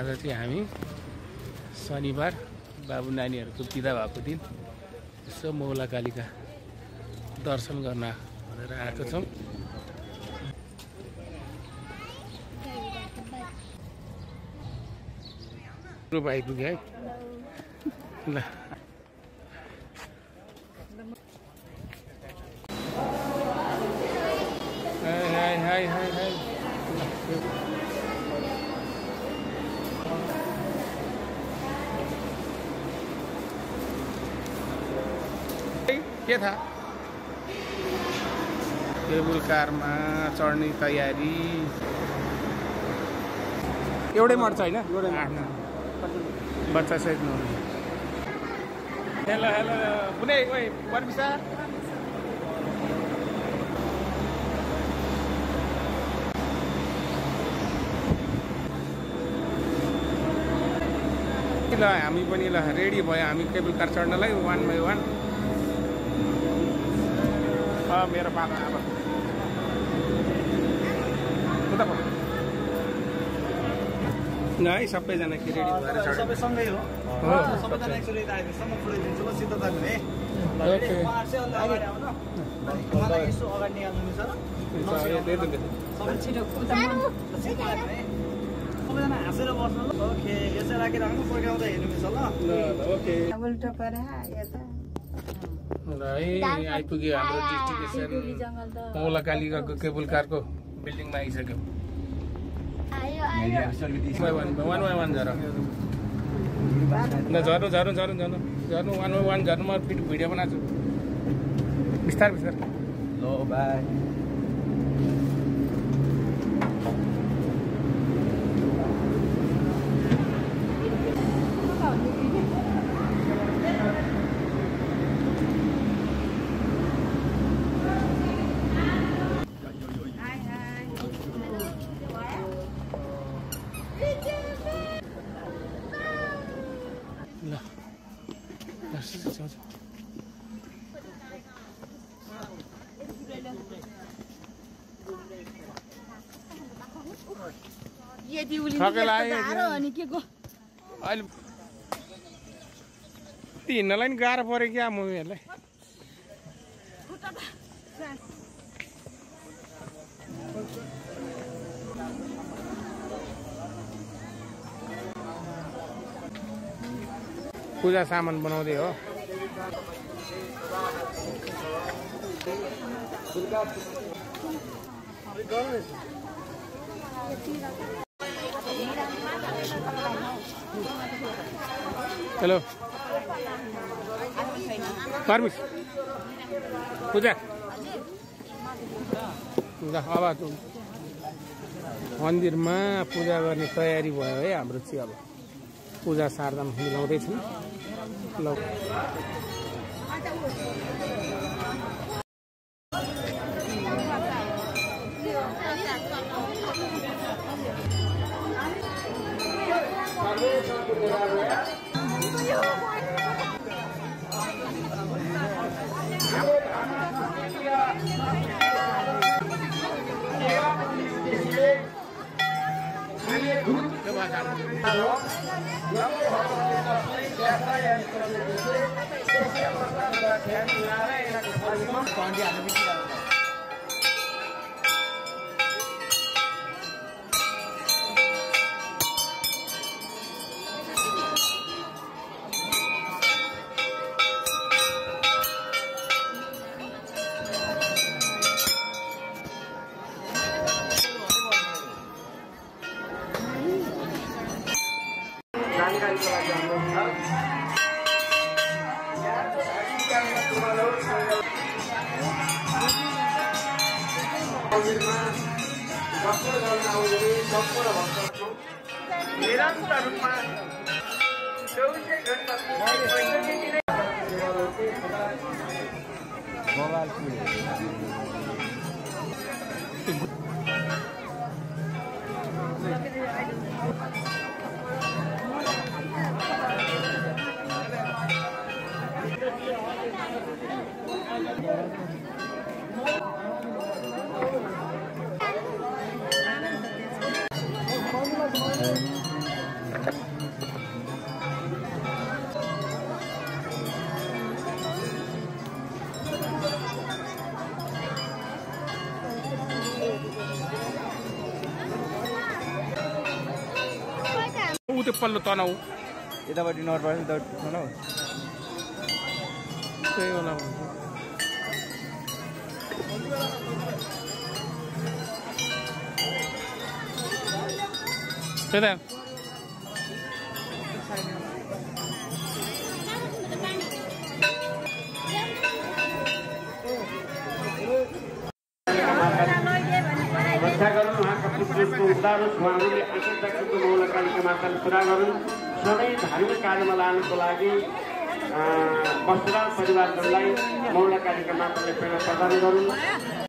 आज चाहिँ हामी शनिबार बाबु नानीहरूको बिदा भएको दिन यसो मौलाकालीका दर्शन गर्न भनेर आएको छौँ। ग्रुप आइपुग्यो है। ल हाई हाई हाई हाई के था केबुल कारमा चढ्ने तयारी एउटै मर्छ होइन बच्चा सहित नहुनु। हेलो हेलो कुनै ओइ पर्मिसा ल हामी पनि ल रेडी भयो हामी केबुल कार चढ्नलाई 1 by 1। मेरो बाबा अब है सबैजना के रेडी भएर सबै सँगै हो सबैजना एक्चुअली सँग पुऱ्याइदिन्छु ल सिद्ध तान्ने ओके अगाडि आउन मलाई यसो अगाडि निकाल्नु छ सबै छिटो सबैजना हाँसेर बस्नु ल। ओके यसै राखिराख्नु पड्काउँदा हेर्नु मिल्छ ल ओके उल्टा परा यता ल है आइपुग्यो हाम्रो डेस्टिनेसन मौलाकालीको केबुल कारको बिल्डिङमा आइसक्यो। 1 by 1 झर ल झर्नु झर्नु झर्नु झर्नु झर्नु 1 by 1 झर्नु। म भिडियो बनाएको छु बिस्तार बिस्तार। ल बाई अहिले हिँड्नलाई नि गाह्रो पऱ्यो क्या मुभीहरूलाई। पूजा सामान बनाउँदै हो। हेलो पर्मिस पूजा ल अब मन्दिरमा पूजा गर्ने तयारी भयो है हाम्रो चाहिँ। अब पूजा सारदाम मिलाउँदैछौँ ल। निरन्तर रूपमा 24 घण्टा त्यो पल्लो तनाउ यतापट्टि नर्थ पर्छ उतापट्टि तनाउ त्यही होला त्यही त रक्षा गरून् उहाँका पुत्रको उद्धार होस् उहाँहरूले आशंकाको मौलकालिका माताले पुरा गरून् सधैँ धार्मिक कार्यमा लानुको लागि बस्तीराम परिवारहरूलाई मौलकालिका माताले प्रेरणा प्रदान गरून्